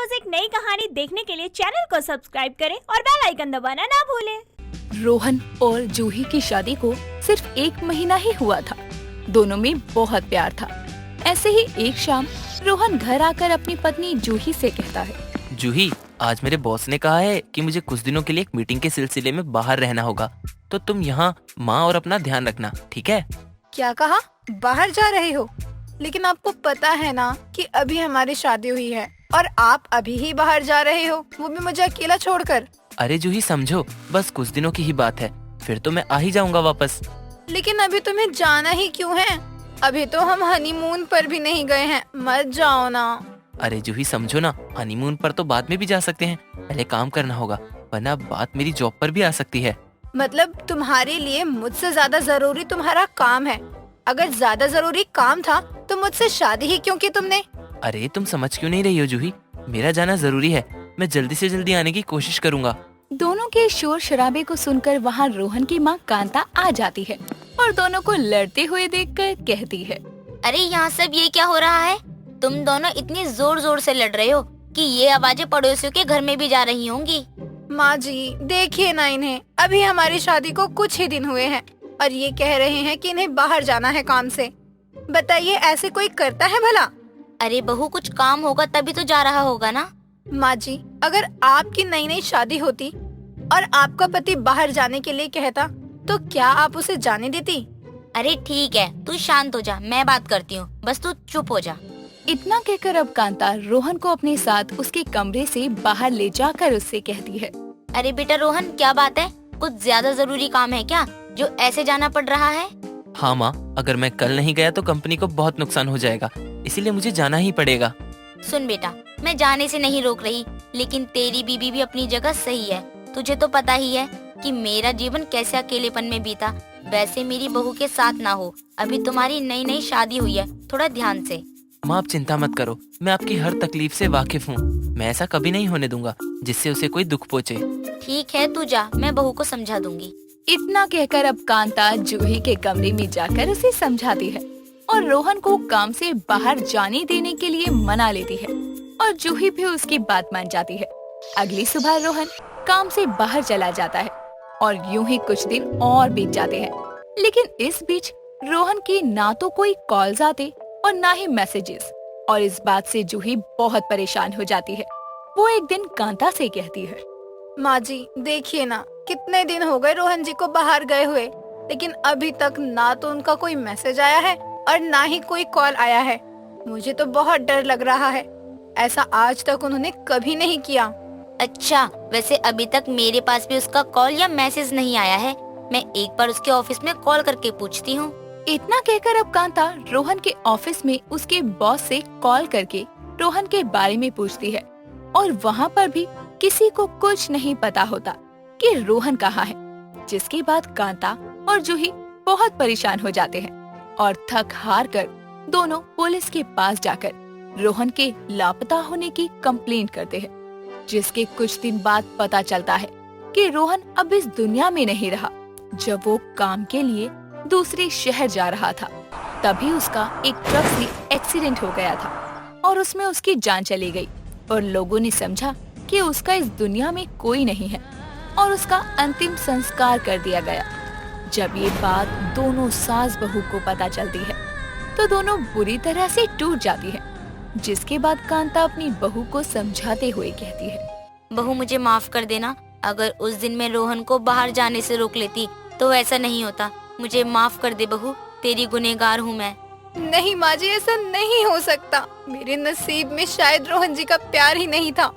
रोज एक नई कहानी देखने के लिए चैनल को सब्सक्राइब करें और बेल आइकन दबाना ना भूलें। रोहन और जूही की शादी को सिर्फ 1 महीना ही हुआ था। दोनों में बहुत प्यार था। ऐसे ही एक शाम रोहन घर आकर अपनी पत्नी जूही से कहता है, जूही, आज मेरे बॉस ने कहा है कि मुझे कुछ दिनों के लिए एक मीटिंग के सिलसिले में बाहर रहना होगा, तो तुम यहाँ माँ और अपना ध्यान रखना, ठीक है? क्या कहा? बाहर जा रहे हो? लेकिन आपको पता है ना कि अभी हमारी शादी हुई है और आप अभी ही बाहर जा रहे हो, वो भी मुझे अकेला छोड़कर। अरे जूही समझो, बस कुछ दिनों की ही बात है, फिर तो मैं आ ही जाऊंगा वापस। लेकिन अभी तुम्हें जाना ही क्यों है? अभी तो हम हनीमून पर भी नहीं गए हैं, मत जाओ ना। अरे जूही समझो ना, हनीमून पर तो बाद में भी जा सकते हैं, पहले काम करना होगा, वरना बात मेरी जॉब पर भी आ सकती है। मतलब तुम्हारे लिए मुझसे ज्यादा जरूरी तुम्हारा काम है? अगर ज्यादा जरूरी काम था तो मुझसे शादी ही क्यों की तुमने? अरे तुम समझ क्यों नहीं रही हो जूही, मेरा जाना जरूरी है, मैं जल्दी से जल्दी आने की कोशिश करूँगा। दोनों के शोर शराबे को सुनकर वहाँ रोहन की माँ कांता आ जाती है और दोनों को लड़ते हुए देखकर कहती है, अरे यहाँ सब ये क्या हो रहा है? तुम दोनों इतनी जोर जोर से लड़ रहे हो कि ये आवाजें पड़ोसियों के घर में भी जा रही होंगी। माँ जी देखिए ना इन्हें, अभी हमारी शादी को कुछ ही दिन हुए हैं और ये कह रहे हैं कि इन्हें बाहर जाना है काम से। बताइए ऐसे कोई करता है भला? अरे बहू, कुछ काम होगा तभी तो जा रहा होगा ना। माँ जी, अगर आपकी नई नई शादी होती और आपका पति बाहर जाने के लिए कहता तो क्या आप उसे जाने देती? अरे ठीक है, तू शांत हो जा, मैं बात करती हूँ, बस तू चुप हो जा। इतना कहकर अब कांता रोहन को अपने साथ उसके कमरे से बाहर ले जाकर उससे कहती है, अरे बेटा रोहन, क्या बात है? कुछ ज्यादा जरूरी काम है क्या जो ऐसे जाना पड़ रहा है? हाँ माँ, अगर मैं कल नहीं गया तो कंपनी को बहुत नुकसान हो जाएगा, इसीलिए मुझे जाना ही पड़ेगा। सुन बेटा, मैं जाने से नहीं रोक रही, लेकिन तेरी बीबी भी अपनी जगह सही है। तुझे तो पता ही है कि मेरा जीवन कैसे अकेलेपन में बीता, वैसे मेरी बहू के साथ ना हो। अभी तुम्हारी नई नई शादी हुई है, थोड़ा ध्यान से। माँ आप चिंता मत करो, मैं आपकी हर तकलीफ से वाकिफ हूँ, मैं ऐसा कभी नहीं होने दूंगा जिससे उसे कोई दुख पहुँचे। ठीक है, तू जा, मैं बहू को समझा दूंगी। इतना कहकर अब कांता जूही के कमरे में जाकर उसे समझाती है और रोहन को काम से बाहर जाने देने के लिए मना लेती है और जूही भी उसकी बात मान जाती है। अगली सुबह रोहन काम से बाहर चला जाता है और यूं ही कुछ दिन और बीत जाते हैं। लेकिन इस बीच रोहन की ना तो कोई कॉल्स आते और ना ही मैसेजेस, और इस बात से जूही बहुत परेशान हो जाती है। वो एक दिन कांता से कहती है, माँ जी देखिए ना, कितने दिन हो गए रोहन जी को बाहर गए हुए, लेकिन अभी तक ना तो उनका कोई मैसेज आया है और ना ही कोई कॉल आया है। मुझे तो बहुत डर लग रहा है, ऐसा आज तक उन्होंने कभी नहीं किया। अच्छा, वैसे अभी तक मेरे पास भी उसका कॉल या मैसेज नहीं आया है, मैं एक बार उसके ऑफिस में कॉल करके पूछती हूँ। इतना कहकर अब कांता रोहन के ऑफिस में उसके बॉस से कॉल करके रोहन के बारे में पूछती है और वहाँ पर भी किसी को कुछ नहीं पता होता कि रोहन कहाँ है। जिसके बाद कांता और जूही बहुत परेशान हो जाते हैं और थक हार कर दोनों पुलिस के पास जाकर रोहन के लापता होने की कंप्लेंट करते हैं। जिसके कुछ दिन बाद पता चलता है कि रोहन अब इस दुनिया में नहीं रहा। जब वो काम के लिए दूसरे शहर जा रहा था, तभी उसका एक ट्रक से एक्सीडेंट हो गया था और उसमें उसकी जान चली गई और लोगों ने समझा कि उसका इस दुनिया में कोई नहीं है और उसका अंतिम संस्कार कर दिया गया। जब ये बात दोनों सास बहू को पता चलती है तो दोनों बुरी तरह से टूट जाती है। जिसके बाद कांता अपनी बहू को समझाते हुए कहती है, बहू मुझे माफ कर देना, अगर उस दिन मैं रोहन को बाहर जाने से रोक लेती तो ऐसा नहीं होता। मुझे माफ कर दे बहू, तेरी गुनहगार हूँ मैं। नहीं माँ जी, ऐसा नहीं हो सकता। मेरे नसीब में शायद रोहन जी का प्यार ही नहीं था,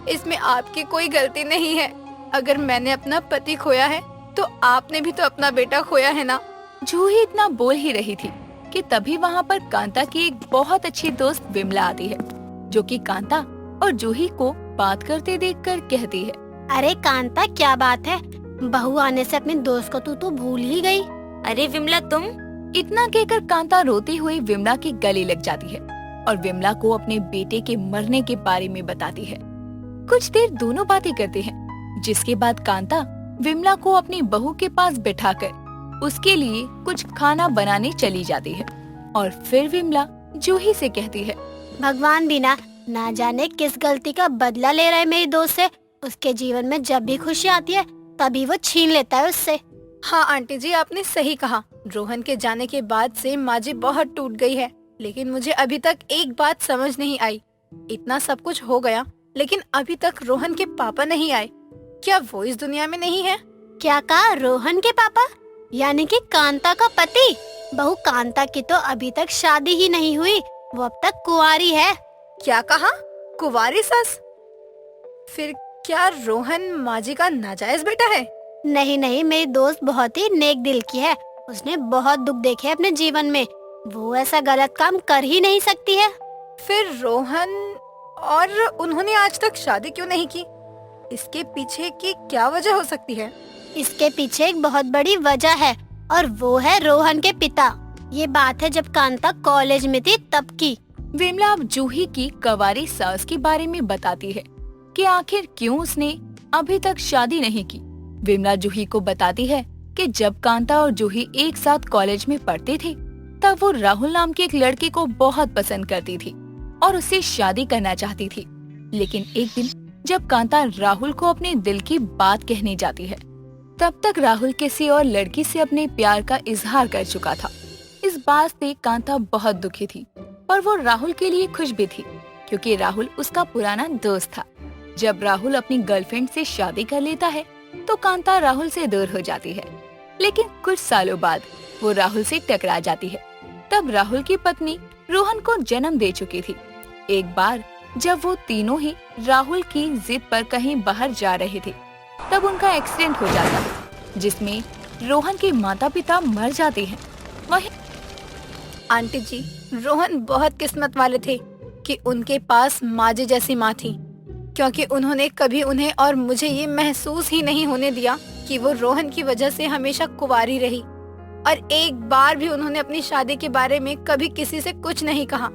इसमें आपकी कोई गलती नहीं है। अगर मैंने अपना पति खोया है तो आपने भी तो अपना बेटा खोया है ना। जूही इतना बोल ही रही थी कि तभी वहाँ पर कांता की एक बहुत अच्छी दोस्त विमला आती है, जो कि कांता और जूही को बात करते देखकर कहती है, अरे कांता, क्या बात है? बहू आने से अपने दोस्त को तू भूल ही गई। अरे विमला तुम। इतना कहकर कांता रोती हुई विमला के गले लग जाती है और विमला को अपने बेटे के मरने के बारे में बताती है। कुछ देर दोनों बातें करते हैं, जिसके बाद कांता विमला को अपनी बहू के पास बिठाकर उसके लिए कुछ खाना बनाने चली जाती है और फिर विमला जूही से कहती है, भगवान बिना ना जाने किस गलती का बदला ले रहा है मेरी दोस्त से। उसके जीवन में जब भी खुशी आती है तभी वो छीन लेता है उससे। हाँ आंटी जी, आपने सही कहा। रोहन के जाने के बाद से माँ जी बहुत टूट गई है, लेकिन मुझे अभी तक एक बात समझ नहीं आई। इतना सब कुछ हो गया लेकिन अभी तक रोहन के पापा नहीं आए। क्या वो इस दुनिया में नहीं है? क्या कहा? रोहन के पापा यानी कि कांता का पति? बहू, कांता की तो अभी तक शादी ही नहीं हुई, वो अब तक कुंवारी है। क्या कहा? कुंवारी सास? फिर क्या रोहन माँ जी का नाजायज बेटा है? नहीं नहीं, मेरी दोस्त बहुत ही नेक दिल की है। उसने बहुत दुख देखे हैं अपने जीवन में, वो ऐसा गलत काम कर ही नहीं सकती है। फिर रोहन और उन्होंने आज तक शादी क्यों नहीं की? इसके पीछे की क्या वजह हो सकती है? इसके पीछे एक बहुत बड़ी वजह है और वो है रोहन के पिता। ये बात है जब कांता कॉलेज में थी तब की। विमला अब जूही की कंवारी सास के बारे में बताती है कि आखिर क्यों उसने अभी तक शादी नहीं की। विमला जूही को बताती है कि जब कांता और जूही एक साथ कॉलेज में पढ़ते थे तब वो राहुल नाम के एक लड़के को बहुत पसंद करती थी और उससे शादी करना चाहती थी। लेकिन एक दिन जब कांता राहुल को अपने दिल की बात कहने जाती है तब तक राहुल किसी और लड़की से अपने प्यार का इजहार कर चुका था। इस बात से कांता बहुत दुखी थी, पर वो राहुल के लिए खुश भी थी क्योंकि राहुल उसका पुराना दोस्त था। जब राहुल अपनी गर्लफ्रेंड से शादी कर लेता है तो कांता राहुल से दूर हो जाती है। लेकिन कुछ सालों बाद वो राहुल से टकरा जाती है। तब राहुल की पत्नी रोहन को जन्म दे चुकी थी। एक बार जब वो तीनों ही राहुल की जिद पर कहीं बाहर जा रहे थे तब उनका एक्सीडेंट हो जाता है जिसमें रोहन के माता पिता मर जाते हैं। वहीं आंटी जी, रोहन बहुत किस्मत वाले थे कि उनके पास माँ जी जैसी माँ थी, क्योंकि उन्होंने कभी उन्हें और मुझे ये महसूस ही नहीं होने दिया कि वो रोहन की वजह से हमेशा कुंवारी रही। और एक बार भी उन्होंने अपनी शादी के बारे में कभी किसी से कुछ नहीं कहा,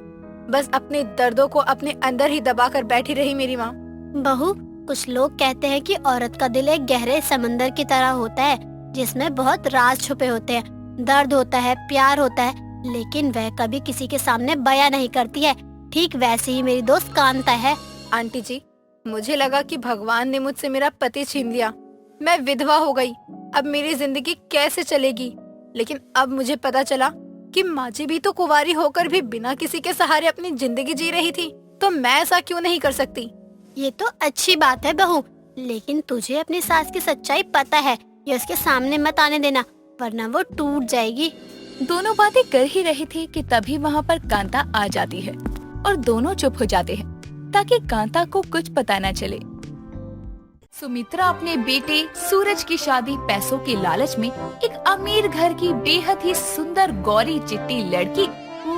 बस अपने दर्दों को अपने अंदर ही दबा कर बैठी रही मेरी माँ। बहू, कुछ लोग कहते हैं कि औरत का दिल एक गहरे समंदर की तरह होता है जिसमें बहुत राज छुपे होते हैं, दर्द होता है, प्यार होता है, लेकिन वह कभी किसी के सामने बयां नहीं करती है। ठीक वैसे ही मेरी दोस्त कांता है। आंटी जी, मुझे लगा कि भगवान ने मुझसे मेरा पति छीन लिया, मैं विधवा हो गई, अब मेरी जिंदगी कैसे चलेगी। लेकिन अब मुझे पता चला कि माँ जी भी तो कुंवारी होकर भी बिना किसी के सहारे अपनी जिंदगी जी रही थी, तो मैं ऐसा क्यों नहीं कर सकती। ये तो अच्छी बात है बहू, लेकिन तुझे अपनी सास की सच्चाई पता है, ये उसके सामने मत आने देना वरना वो टूट जाएगी। दोनों बातें कर ही रहे थे कि तभी वहाँ पर कांता आ जाती है और दोनों चुप हो जाते हैं ताकि कांता को कुछ पता न चले। सुमित्रा अपने बेटे सूरज की शादी पैसों के लालच में एक अमीर घर की बेहद ही सुंदर गौरी चिट्टी लड़की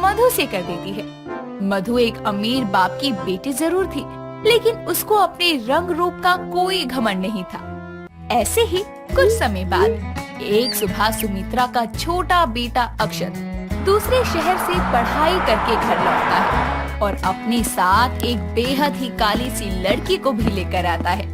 मधु से कर देती है। मधु एक अमीर बाप की बेटी जरूर थी, लेकिन उसको अपने रंग रूप का कोई घमंड नहीं था। ऐसे ही कुछ समय बाद एक सुबह सुमित्रा का छोटा बेटा अक्षत दूसरे शहर से पढ़ाई करके घर लौटता है और अपने साथ एक बेहद ही काली सी लड़की को भी लेकर आता है।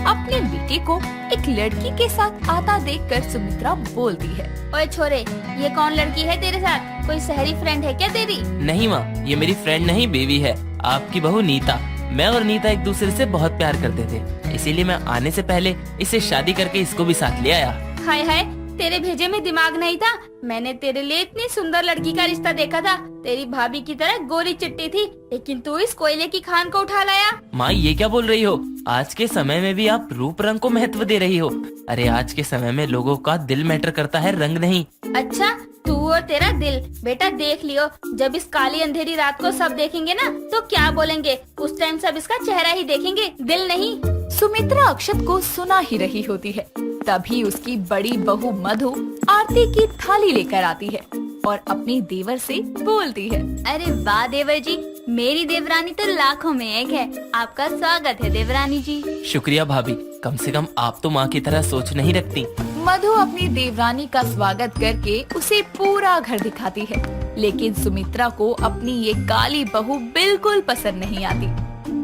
अपने बेटे को एक लड़की के साथ आता देखकर सुमित्रा बोलती है, ओए छोरे, ये कौन लड़की है तेरे साथ? कोई शहरी फ्रेंड है क्या तेरी? नहीं माँ, ये मेरी फ्रेंड नहीं, बेबी है, आपकी बहू नीता। मैं और नीता एक दूसरे से बहुत प्यार करते थे, इसीलिए मैं आने से पहले इसे शादी करके इसको भी साथ ले आया। हाय हाय, तेरे भेजे में दिमाग नहीं था। मैंने तेरे लिए इतनी सुंदर लड़की का रिश्ता देखा था, तेरी भाभी की तरह गोरी चिट्टी थी, लेकिन तू इस कोयले की खान को उठा लाया। माँ, ये क्या बोल रही हो? आज के समय में भी आप रूप रंग को महत्व दे रही हो। अरे आज के समय में लोगों का दिल मैटर करता है, रंग नहीं। अच्छा, तू और तेरा दिल। बेटा देख लियो, जब इस काली अंधेरी रात को सब देखेंगे ना तो क्या बोलेंगे, उस टाइम सब इसका चेहरा ही देखेंगे, दिल नहीं। सुमित्रा अक्षत को सुना ही रही होती है, तभी उसकी बड़ी बहू मधु आरती की थाली लेकर आती है और अपने देवर से बोलती है, अरे वाह देवर जी, मेरी देवरानी तो लाखों में एक है। आपका स्वागत है देवरानी जी। शुक्रिया भाभी, कम से कम आप तो माँ की तरह सोच नहीं रखती। मधु अपनी देवरानी का स्वागत करके उसे पूरा घर दिखाती है, लेकिन सुमित्रा को अपनी ये काली बहू बिल्कुल पसंद नहीं आती।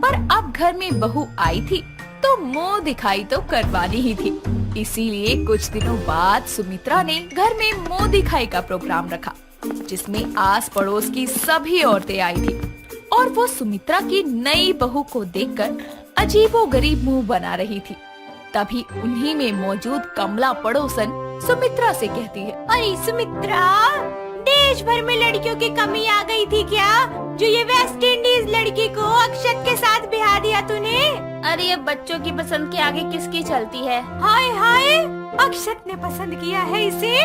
पर अब घर में बहू आई थी तो मुंह दिखाई तो करवानी ही थी, इसीलिए कुछ दिनों बाद सुमित्रा ने घर में मुंह दिखाई का प्रोग्राम रखा, जिसमें आस पड़ोस की सभी औरतें आई थी। और वो सुमित्रा की नई बहू को देखकर अजीबोगरीब मुंह बना रही थी। तभी उन्हीं में मौजूद कमला पड़ोसन सुमित्रा से कहती है, अरे सुमित्रा, देश भर में लड़कियों की कमी आ गई थी क्या, जो ये वेस्ट इंडीज लड़की को अक्षत के साथ ब्याह दिया तूने? अरे ये बच्चों की पसंद के आगे किसकी चलती है? हाय हाय, अक्षत ने पसंद किया है इसे।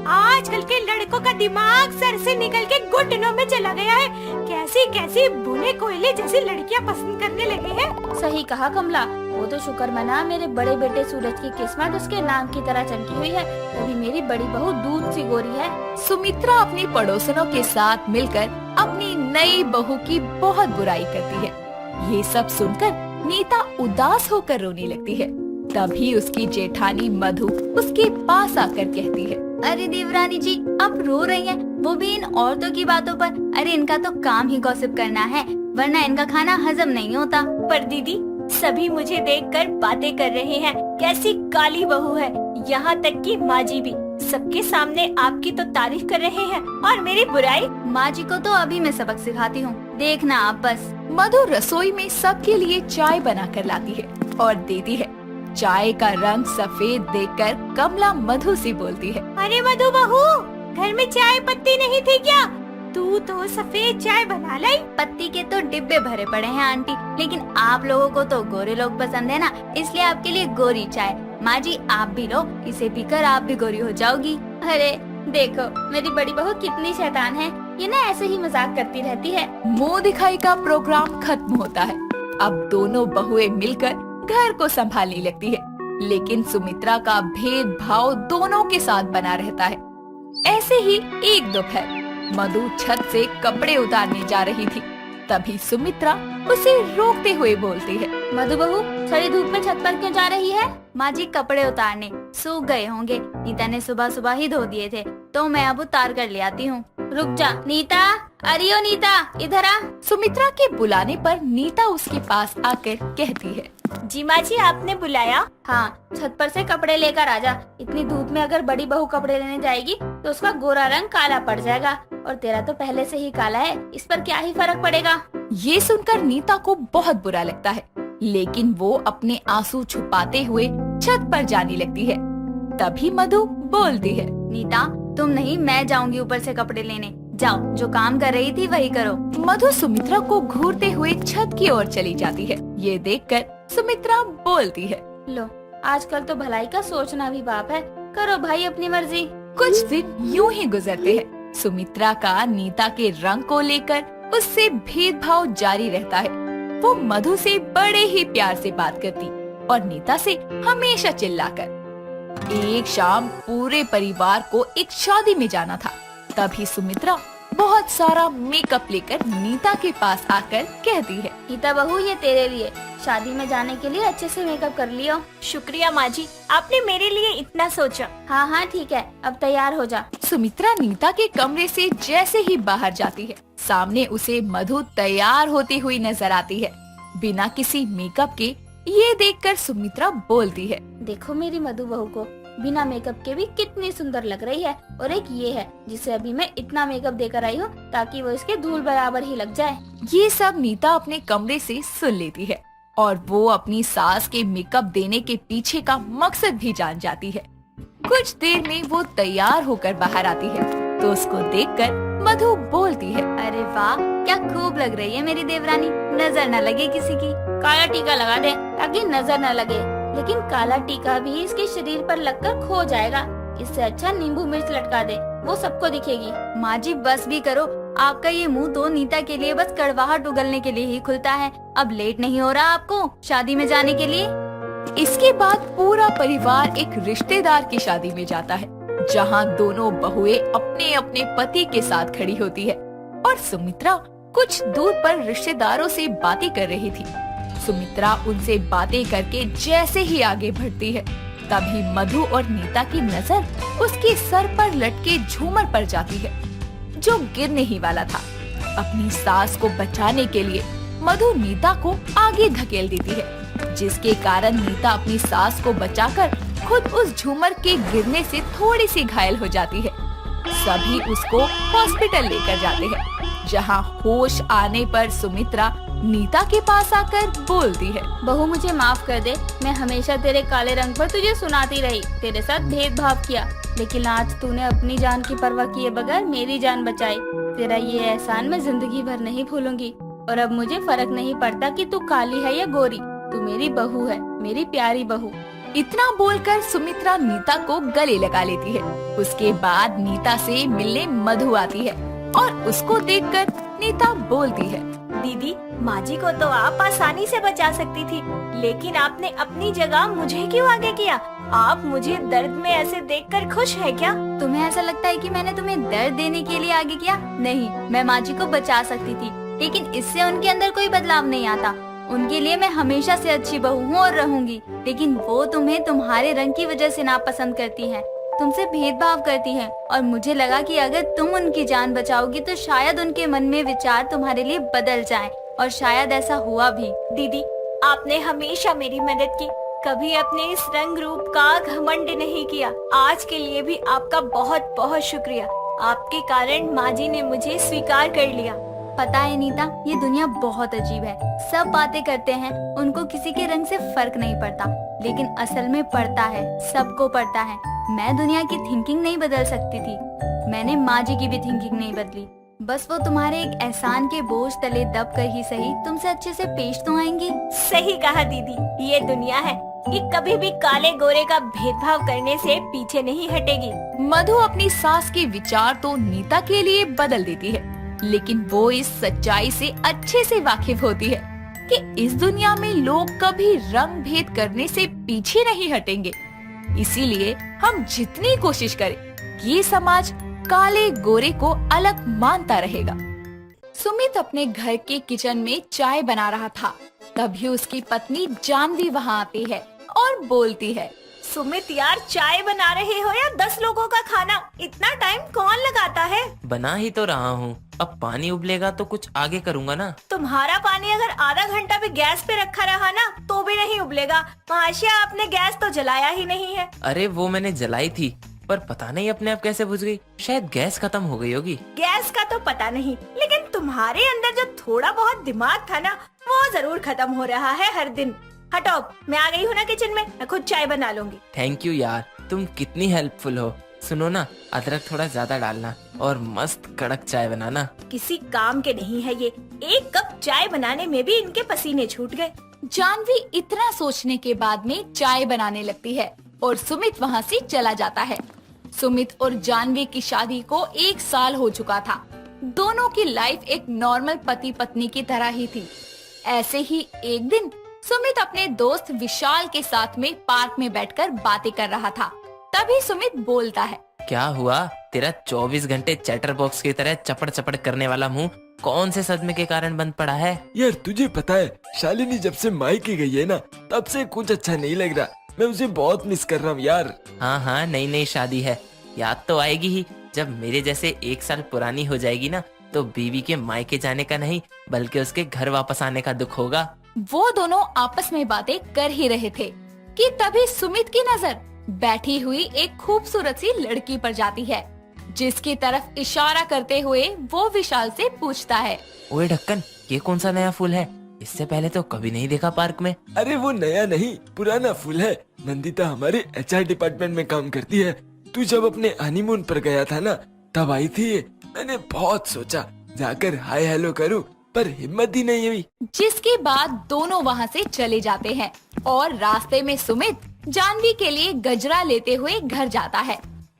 आजकल के लड़कों का दिमाग सर से निकल के घुटनों में चला गया है। कैसी कैसी भुने कोयले जैसी लड़कियां पसंद करने लगे हैं। सही कहा कमला, वो तो शुक्र मना मेरे बड़े बेटे सूरज की किस्मत उसके नाम की तरह चमकी हुई है, तभी मेरी बड़ी बहू दूध सी गोरी है। सुमित्रा अपनी पड़ोसनों के साथ मिलकर अपनी नई बहू की बहुत बुराई करती है। ये सब सुनकर नीता उदास होकर रोने लगती है। तभी उसकी जेठानी मधु उसके पास आकर कहती है, अरे देवरानी जी, आप रो रही हैं, वो भी इन औरतों की बातों पर। अरे इनका तो काम ही गॉसिप करना है, वरना इनका खाना हजम नहीं होता। पर दीदी, सभी मुझे देखकर बातें कर रहे हैं, कैसी काली बहू है। यहाँ तक कि माँ जी भी सबके सामने आपकी तो तारीफ कर रहे हैं और मेरी बुराई। माँ जी को तो अभी मैं सबक सिखाती हूँ, देखना आप बस। मधु रसोई में सबके लिए चाय बनाकर लाती है और देती है। चाय का रंग सफेद देखकर कमला मधु से बोलती है, अरे मधु बहू, घर में चाय पत्ती नहीं थी क्या? तू तो सफेद चाय बना लाई। पत्ती के तो डिब्बे भरे पड़े हैं आंटी, लेकिन आप लोगों को तो गोरे लोग पसंद है ना, इसलिए आपके लिए गोरी चाय। माँ जी आप भी लो, इसे पीकर आप भी गोरी हो जाओगी। अरे देखो मेरी बड़ी बहू कितनी शैतान है, ये ना ऐसे ही मजाक करती रहती है। मुंह दिखाई का प्रोग्राम खत्म होता है। अब दोनों बहुएं मिलकर घर को संभालने लगती है, लेकिन सुमित्रा का भेदभाव दोनों के साथ बना रहता है। ऐसे ही एक दोपहर मधु छत से कपड़े उतारने जा रही थी। तभी सुमित्रा उसे रोकते हुए बोलती है, मधु बहू, सड़ी धूप में छत पर क्यों जा रही है? माँ जी कपड़े उतारने, सूख गए होंगे, नीता ने सुबह सुबह ही धो दिए थे, तो मैं अब उतार कर ले आती हूँ। रुक जा नीता, अरे ओ नीता, इधर आ। सुमित्रा के बुलाने पर नीता उसके पास आकर कहती है, जी माँ जी, आपने बुलाया? हाँ, छत पर से कपड़े लेकर आजा। इतनी धूप में अगर बड़ी बहू कपड़े लेने जाएगी तो उसका गोरा रंग काला पड़ जाएगा, और तेरा तो पहले से ही काला है, इस पर क्या ही फर्क पड़ेगा। ये सुनकर नीता को बहुत बुरा लगता है, लेकिन वो अपने आंसू छुपाते हुए छत पर जाने लगती है। तभी मधु बोलती है, नीता तुम नहीं, मैं जाऊंगी ऊपर से कपड़े लेने। जाओ, जो काम कर रही थी वही करो। मधु सुमित्रा को घूरते हुए छत की ओर चली जाती है। ये देखकर सुमित्रा बोलती है, लो, आजकल तो भलाई का सोचना भी पाप है, करो भाई अपनी मर्जी। कुछ दिन यूं ही गुजरते हैं। सुमित्रा का नीता के रंग को लेकर उससे भेदभाव जारी रहता है। वो मधु से बड़े ही प्यार से बात करती और नीता से हमेशा चिल्लाकर। एक शाम पूरे परिवार को एक शादी में जाना था। तभी सुमित्रा बहुत सारा मेकअप लेकर नीता के पास आकर कहती है, नीता बहू, ये तेरे लिए, शादी में जाने के लिए अच्छे से मेकअप कर लियो। शुक्रिया माँ जी, आपने मेरे लिए इतना सोचा। हाँ हाँ ठीक है, अब तैयार हो जा। सुमित्रा नीता के कमरे से जैसे ही बाहर जाती है, सामने उसे मधु तैयार होती हुई नजर आती है, बिना किसी मेकअप के। ये देखकर सुमित्रा बोलती है, देखो मेरी मधु बहू को, बिना मेकअप के भी कितनी सुंदर लग रही है, और एक ये है जिसे अभी मैं इतना मेकअप देकर आई हूँ ताकि वो इसके धूल बराबर ही लग जाए। ये सब नीता अपने कमरे से सुन लेती है और वो अपनी सास के मेकअप देने के पीछे का मकसद भी जान जाती है। कुछ देर में वो तैयार होकर बाहर आती है तो उसको देखकर मधु बोलती है, अरे वाह, क्या खूब लग रही है मेरी देवरानी, नजर न लगे किसी की। काला टीका लगा दे ताकि नजर न लगे, लेकिन काला टीका भी इसके शरीर पर लगकर खो जाएगा। इससे अच्छा नींबू मिर्च लटका दे, वो सबको दिखेगी। माँ जी बस भी करो, आपका ये मुंह तो नीता के लिए बस कड़वाहट उगलने के लिए ही खुलता है। अब लेट नहीं हो रहा आपको शादी में जाने के लिए? इसके बाद पूरा परिवार एक रिश्तेदार की शादी में जाता है, जहाँ दोनों बहुएं अपने अपने पति के साथ खड़ी होती है और सुमित्रा कुछ दूर पर रिश्तेदारों से बातें कर रही थी। सुमित्रा उनसे बातें करके जैसे ही आगे बढ़ती है, तभी मधु और नीता की नजर उसके सर पर लटके झूमर पर जाती है, जो गिरने ही वाला था। अपनी सास को बचाने के लिए मधु नीता को आगे धकेल देती है, जिसके कारण नीता अपनी सास को बचाकर खुद उस झूमर के गिरने से थोड़ी सी घायल हो जाती है। सभी उसको हॉस्पिटल लेकर जाते हैं। जहाँ होश आने पर सुमित्रा नीता के पास आकर बोलती है। बहू मुझे माफ कर दे, मैं हमेशा तेरे काले रंग पर तुझे सुनाती रही, तेरे साथ भेदभाव किया, लेकिन आज तूने अपनी जान की परवाह किए बगैर मेरी जान बचाई। तेरा ये एहसान मैं जिंदगी भर नहीं भूलूंगी। और अब मुझे फर्क नहीं पड़ता कि तू काली है या गोरी, तू मेरी बहू है, मेरी प्यारी बहू। इतना बोलकर सुमित्रा नीता को गले लगा लेती है। उसके बाद नीता से मिलने मधु आती है और उसको देखकर नीता बोलती है, दीदी, माँ जी को तो आप आसानी से बचा सकती थी, लेकिन आपने अपनी जगह मुझे क्यों आगे किया? आप मुझे दर्द में ऐसे देखकर खुश है क्या? तुम्हें ऐसा लगता है कि मैंने तुम्हें दर्द देने के लिए आगे किया? नहीं, मैं माँ जी को बचा सकती थी, लेकिन इससे उनके अंदर कोई बदलाव नहीं आता। उनके लिए मैं हमेशा से अच्छी बहू हूँ और रहूंगी, लेकिन वो तुम्हें तुम्हारे रंग की वजह से नापसंद करती हैं, तुमसे भेदभाव करती हैं, और मुझे लगा कि अगर तुम उनकी जान बचाओगी तो शायद उनके मन में विचार तुम्हारे लिए बदल जाएं, और शायद ऐसा हुआ भी। दीदी, आपने हमेशा मेरी मदद की, कभी अपने इस रंग रूप का घमंड नहीं किया। आज के लिए भी आपका बहुत बहुत शुक्रिया। आपके कारण माँ जी ने मुझे स्वीकार कर लिया। पता है नीता, ये दुनिया बहुत अजीब है। सब बातें करते हैं, उनको किसी के रंग से फर्क नहीं पड़ता, लेकिन असल में पड़ता है, सबको पड़ता है। मैं दुनिया की थिंकिंग नहीं बदल सकती थी, मैंने माँ जी की भी थिंकिंग नहीं बदली। बस वो तुम्हारे एक एहसान के बोझ तले दब कर ही सही तुमसे अच्छे से पेश तो आएंगी। सही कहा दीदी, ये दुनिया है कि कभी भी काले गोरे का भेदभाव करने से पीछे नहीं हटेगी। मधु अपनी सास के विचार तो नीता के लिए बदल देती है, लेकिन वो इस सच्चाई से अच्छे से वाकिफ होती है कि इस दुनिया में लोग कभी रंग भेद करने से पीछे नहीं हटेंगे। इसीलिए हम जितनी कोशिश करें, ये समाज काले गोरे को अलग मानता रहेगा। सुमित अपने घर के किचन में चाय बना रहा था, तभी उसकी पत्नी जानवी वहाँ आती है और बोलती है, सुमित यार, चाय बना रहे हो या 10 लोगों का खाना? इतना टाइम कौन लगाता है? बना ही तो रहा हूँ, अब पानी उबलेगा तो कुछ आगे करूँगा ना। तुम्हारा पानी अगर आधा घंटा भी गैस पे रखा रहा ना तो भी नहीं उबलेगा। महाशय, आपने गैस तो जलाया ही नहीं है। अरे वो मैंने जलाई थी, पर पता नहीं अपने आप कैसे बुझ गई। शायद गैस खत्म हो गई होगी। गैस का तो पता नहीं, लेकिन तुम्हारे अंदर जो थोड़ा बहुत दिमाग था ना, वो जरूर खत्म हो रहा है हर दिन। हटो, मैं आ गई हूँ ना किचन में, मैं खुद चाय बना लूंगी। थैंक यू यार, तुम कितनी हेल्पफुल हो। सुनो ना, अदरक थोड़ा ज्यादा डालना और मस्त कड़क चाय बनाना। किसी काम के नहीं है ये, एक कप चाय बनाने में भी इनके पसीने छूट गए। जानवी इतना सोचने के बाद में चाय बनाने लगती है और सुमित वहाँ से चला जाता है। सुमित और जानवी की शादी को 1 साल हो चुका था। दोनों की लाइफ एक नॉर्मल पति पत्नी की तरह ही थी। ऐसे ही एक दिन सुमित अपने दोस्त विशाल के साथ में पार्क में बैठकर बातें कर रहा था। तभी सुमित बोलता है, क्या हुआ? तेरा 24 घंटे चैटर बॉक्स की तरह चपड़ चपड़ करने वाला मुंह कौन से सदमे के कारण बंद पड़ा है? यार तुझे पता है, शालिनी जब से मायके गई है ना, तब से कुछ अच्छा नहीं लग रहा। मैं उसे बहुत मिस कर रहा हूँ यार। हाँ, नई नई शादी है, याद तो आएगी ही। जब मेरे जैसे 1 साल पुरानी हो जाएगी ना, तो बीवी के मायके जाने का नहीं बल्कि उसके घर वापस आने का दुख होगा। वो दोनों आपस में बातें कर ही रहे थे कि तभी सुमित की नजर बैठी हुई एक खूबसूरत सी लड़की पर जाती है, जिसकी तरफ इशारा करते हुए वो विशाल से पूछता है, ओए ढक्कन, ये कौन सा नया फूल है? इससे पहले तो कभी नहीं देखा पार्क में। अरे वो नया नहीं, पुराना फूल है। नंदिता हमारे HR डिपार्टमेंट में काम करती है। तू जब अपने हनीमून पर गया था ना, तब आई थी ये। मैंने बहुत सोचा जाकर हाय हेलो करूं, पर हिम्मत ही नहीं हुई। जिसके बाद दोनों वहाँ से चले जाते हैं और रास्ते में सुमित जानवी के लिए गजरा लेते हुए घर जाता है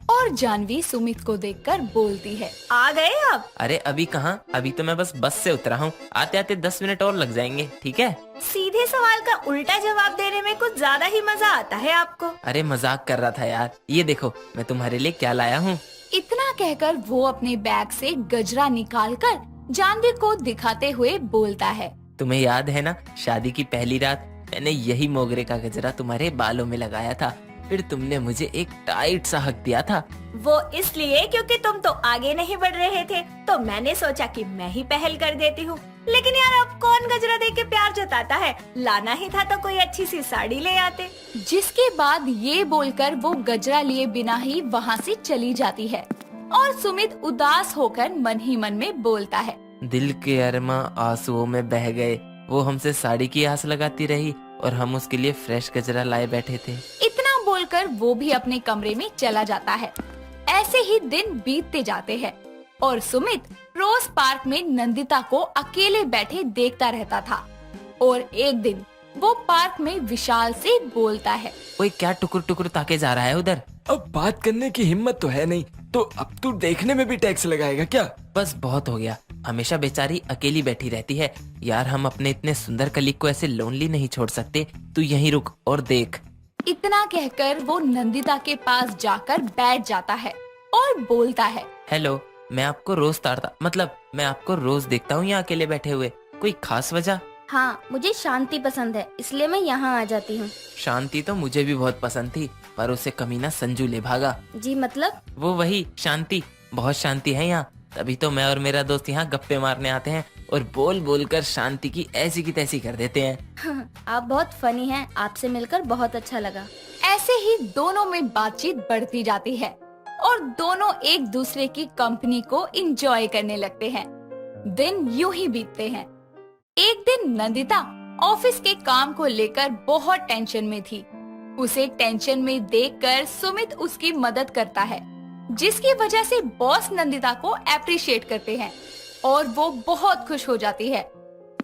और जानवी सुमित को देखकर बोलती है, आ गए आप? अरे अभी कहाँ, अभी तो मैं बस से उतरा हूँ। आते आते 10 मिनट और लग जाएंगे, ठीक है? सीधे सवाल का उल्टा जवाब देने में कुछ ज्यादा ही मजा आता है आपको। अरे मजाक कर रहा था यार। ये देखो मैं तुम्हारे लिए क्या लाया हूँ। इतना कहकर वो अपने बैग से गजरा निकालकर जानवी को दिखाते हुए बोलता है, तुम्हें याद है ना, शादी की पहली रात मैंने यही मोगरे का गजरा तुम्हारे बालों में लगाया था, फिर तुमने मुझे एक टाइट सा हक दिया था। वो इसलिए क्योंकि तुम तो आगे नहीं बढ़ रहे थे, तो मैंने सोचा कि मैं ही पहल कर देती हूँ। लेकिन यार, अब कौन गजरा दे के प्यार जताता है? लाना ही था तो कोई अच्छी सी साड़ी ले आते। जिसके बाद ये बोलकर वो गजरा लिए बिना ही वहाँ से चली जाती है और सुमित उदास होकर मन ही मन में बोलता है, दिल के अरमा आंसुओं में बह गए। वो हमसे साड़ी की आस लगाती रही और हम उसके लिए फ्रेश गजरा लाए बैठे थे। इतना बोलकर वो भी अपने कमरे में चला जाता है। ऐसे ही दिन बीतते जाते हैं और सुमित रोज पार्क में नंदिता को अकेले बैठे देखता रहता था। और एक दिन वो पार्क में विशाल से बोलता है। ओए, क्या टुकुर टुकुर ताके जा रहा है उधर? अब बात करने की हिम्मत तो है नहीं, तो अब तू देखने में भी टैक्स लगाएगा क्या? बस बहुत हो गया, हमेशा बेचारी अकेली बैठी रहती है। यार, हम अपने इतने सुंदर कलीग को ऐसे लोनली नहीं छोड़ सकते। तू यहीं रुक और देख। इतना कहकर वो नंदिता के पास जाकर बैठ जाता है और बोलता है। हेलो, मैं आपको रोज मैं आपको रोज देखता हूँ यहाँ अकेले बैठे हुए। कोई खास वजह? हाँ, मुझे शांति पसंद है, इसलिए मैं यहाँ आ जाती हूँ। शांति तो मुझे भी बहुत पसंद थी, पर उसे कमीना संजू ले भागा। जी मतलब? वो वही शांति। बहुत शांति है यहाँ, तभी तो मैं और मेरा दोस्त यहाँ गप्पे मारने आते हैं और बोल बोल कर शांति की ऐसी की तैसी कर देते हैं। आप बहुत फनी हैं, आपसे मिलकर बहुत अच्छा लगा। ऐसे ही दोनों में बातचीत बढ़ती जाती है और दोनों एक दूसरे की कंपनी को एंजॉय करने लगते हैं। दिन यूं ही बीतते हैं। एक दिन नंदिता ऑफिस के काम को लेकर बहुत टेंशन में थी। उसे टेंशन में देखकर सुमित उसकी मदद करता है, जिसकी वजह से बॉस नंदिता को अप्रिशिएट करते हैं और वो बहुत खुश हो जाती है।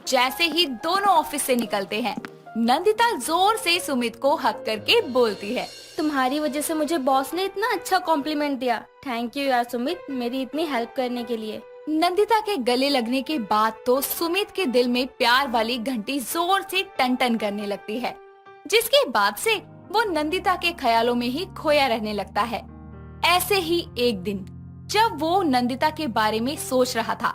जैसे ही दोनों ऑफिस से निकलते हैं, नंदिता जोर से सुमित को हक करके बोलती है। तुम्हारी वजह से मुझे बॉस ने इतना अच्छा कॉम्प्लीमेंट दिया। थैंक यू यार सुमित, मेरी इतनी हेल्प करने के लिए। नंदिता के गले लगने के बाद तो सुमित के दिल में प्यार वाली घंटी जोर से टन टन करने लगती है, जिसके बाद से वो नंदिता के ख्यालों में ही खोया रहने लगता है। ऐसे ही एक दिन जब वो नंदिता के बारे में सोच रहा था,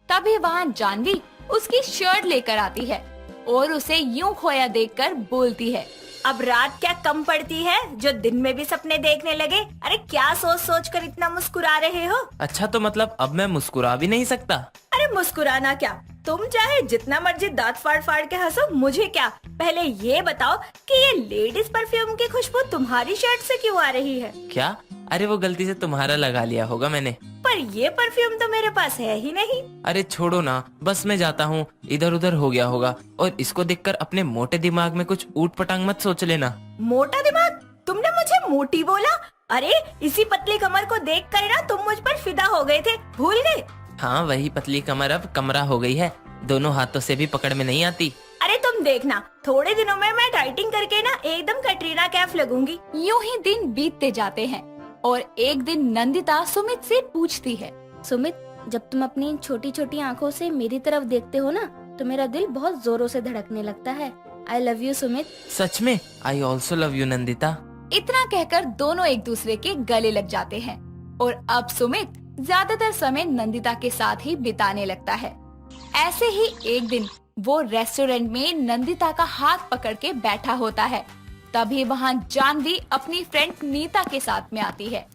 तभी वहाँ जानवी उसकी शर्ट लेकर आती है और उसे यूं खोया देखकर बोलती है। अब रात क्या कम पड़ती है जो दिन में भी सपने देखने लगे? अरे क्या सोच सोच कर इतना मुस्कुरा रहे हो? अच्छा, तो मतलब अब मैं मुस्कुरा भी नहीं सकता? अरे मुस्कुराना क्या, तुम चाहे जितना मर्जी दांत फाड़ फाड़ के हंसो, मुझे क्या। पहले ये बताओ कि ये लेडीज परफ्यूम की खुशबू तुम्हारी शर्ट से क्यों आ रही है? क्या? अरे वो गलती से तुम्हारा लगा लिया होगा मैंने। पर ये परफ्यूम तो मेरे पास है ही नहीं। अरे छोड़ो ना, बस मैं जाता हूँ, इधर उधर हो गया होगा। और इसको देखकर अपने मोटे दिमाग में कुछ ऊट पटांग मत सोच लेना। मोटा दिमाग? तुमने मुझे मोटी बोला? अरे इसी पतली कमर को देख कर ना तुम मुझ पर फिदा हो गए थे, भूल गए? हाँ, वही पतली कमर अब कमरा हो गई है, दोनों हाथों से भी पकड़ में नहीं आती। अरे तुम देखना, थोड़े दिनों में मैं डाइटिंग करके ना एकदम कटरीना कैफ लगूंगी। यूं ही दिन बीतते जाते हैं और एक दिन नंदिता सुमित से पूछती है। सुमित, जब तुम अपनी छोटी छोटी आँखों से मेरी तरफ देखते हो ना, तो मेरा दिल बहुत जोरों से धड़कने लगता है। I love you Sumit. सच में? I also love you Nandita. इतना कहकर दोनों एक दूसरे के गले लग जाते हैं और अब सुमित ज्यादातर समय नंदिता के साथ ही बिताने लगता है। ऐसे ही एक दिन वो रेस्टोरेंट में नंदिता का हाथ पकड़ के बैठा होता है। तभी वहाँ जानवी अपनी फ्रेंड नीता के साथ में आती है।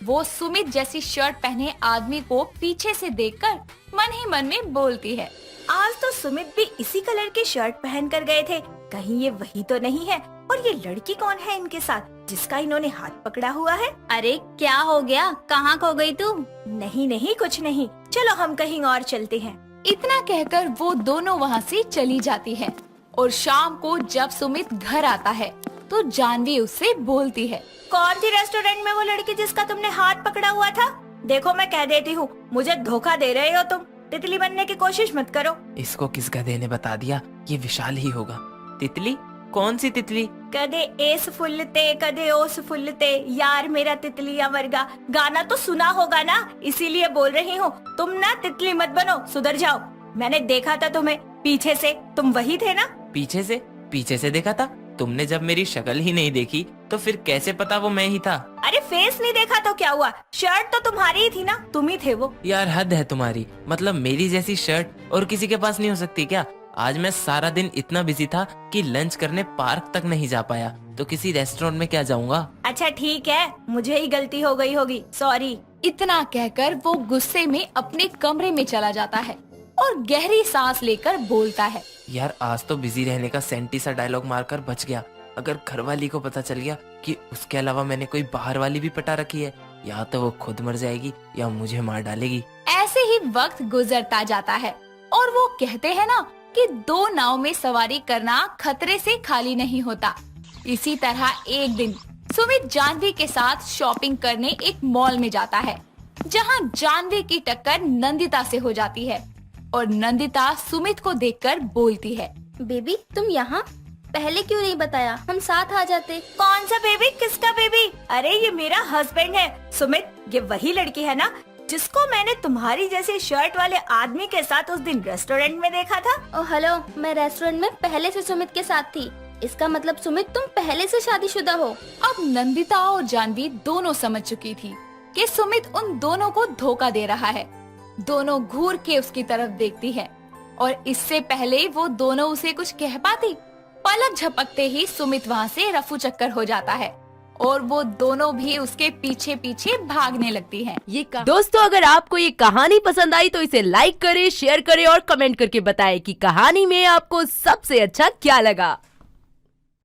वो सुमित जैसी शर्ट पहने आदमी को पीछे से देखकर मन ही मन में बोलती है। आज तो सुमित भी इसी कलर की शर्ट पहन कर गए थे, कहीं ये वही तो नहीं है? और ये लड़की कौन है इनके साथ जिसका इन्होंने हाथ पकड़ा हुआ है? अरे क्या हो गया, कहाँ खो गई तुम? नहीं नहीं, कुछ नहीं, चलो हम कहीं और चलते हैं। इतना कहकर वो दोनों वहाँ से चली जाती है और शाम को जब सुमित घर आता है तो जानवी उससे बोलती है। कौन थी रेस्टोरेंट में वो लड़की जिसका तुमने हाथ पकड़ा हुआ था? देखो मैं कह देती हूँ, मुझे धोखा दे रहे हो तुम। तितली बनने की कोशिश मत करो। इसको किस गधे ने बता दिया? ये विशाल ही होगा। तितली? कौन सी तितली? कदे एस फुल्लते कदे ओस फुल्लते, यार मेरा तितलिया वर्गा। गाना तो सुना होगा ना, इसीलिए बोल रही हूँ। तुम ना तितली मत बनो, सुधर जाओ। मैंने देखा था तुम्हें पीछे से, तुम वही थे ना? पीछे से? पीछे से देखा था? तुमने जब मेरी शक्ल ही नहीं देखी तो फिर कैसे पता वो मैं ही था? अरे फेस नहीं देखा तो क्या हुआ, शर्ट तो तुम्हारी ही थी ना, तुम ही थे वो। यार हद है तुम्हारी, मतलब मेरी जैसी शर्ट और किसी के पास नहीं हो सकती क्या? आज मैं सारा दिन इतना बिजी था कि लंच करने पार्क तक नहीं जा पाया, तो किसी रेस्टोरेंट में क्या जाऊंगा। अच्छा ठीक है, मुझे ही गलती हो गई होगी, सॉरी। इतना कहकर वो गुस्से में अपने कमरे में चला जाता है और गहरी सांस लेकर बोलता है। यार आज तो बिजी रहने का सेंटी सा डायलॉग मारकर बच गया। अगर घरवाली को पता चल गया कि उसके अलावा मैंने कोई बाहर वाली भी पटा रखी है, या तो वो खुद मर जाएगी या मुझे मार डालेगी। ऐसे ही वक्त गुजरता जाता है और वो कहते हैं ना कि 2 नाव में सवारी करना खतरे से खाली नहीं होता। इसी तरह एक दिन सुमित जानवी के साथ शॉपिंग करने एक मॉल में जाता है, जहां जानवी की टक्कर नंदिता से हो जाती है और नंदिता सुमित को देखकर बोलती है, बेबी तुम यहाँ पहले क्यों नहीं बताया, हम साथ आ जाते। कौन सा बेबी? किसका बेबी? अरे ये मेरा हस्बैंड है सुमित। ये वही लड़की है ना जिसको मैंने तुम्हारी जैसे शर्ट वाले आदमी के साथ उस दिन रेस्टोरेंट में देखा था। ओ हेलो, मैं रेस्टोरेंट में पहले से सुमित के साथ थी। इसका मतलब सुमित तुम पहले से शादीशुदा हो। अब नंदिता और जानवी दोनों समझ चुकी थी कि सुमित उन दोनों को धोखा दे रहा है। दोनों घूर के उसकी तरफ देखती है और इससे पहले वो दोनों उसे कुछ कह पाती, पलक झपकते ही सुमित वहाँ से रफू चक्कर हो जाता है और वो दोनों भी उसके पीछे पीछे भागने लगती हैं। दोस्तों, अगर आपको ये कहानी पसंद आई तो इसे लाइक करें, शेयर करें और कमेंट करके बताएं कि कहानी में आपको सबसे अच्छा क्या लगा।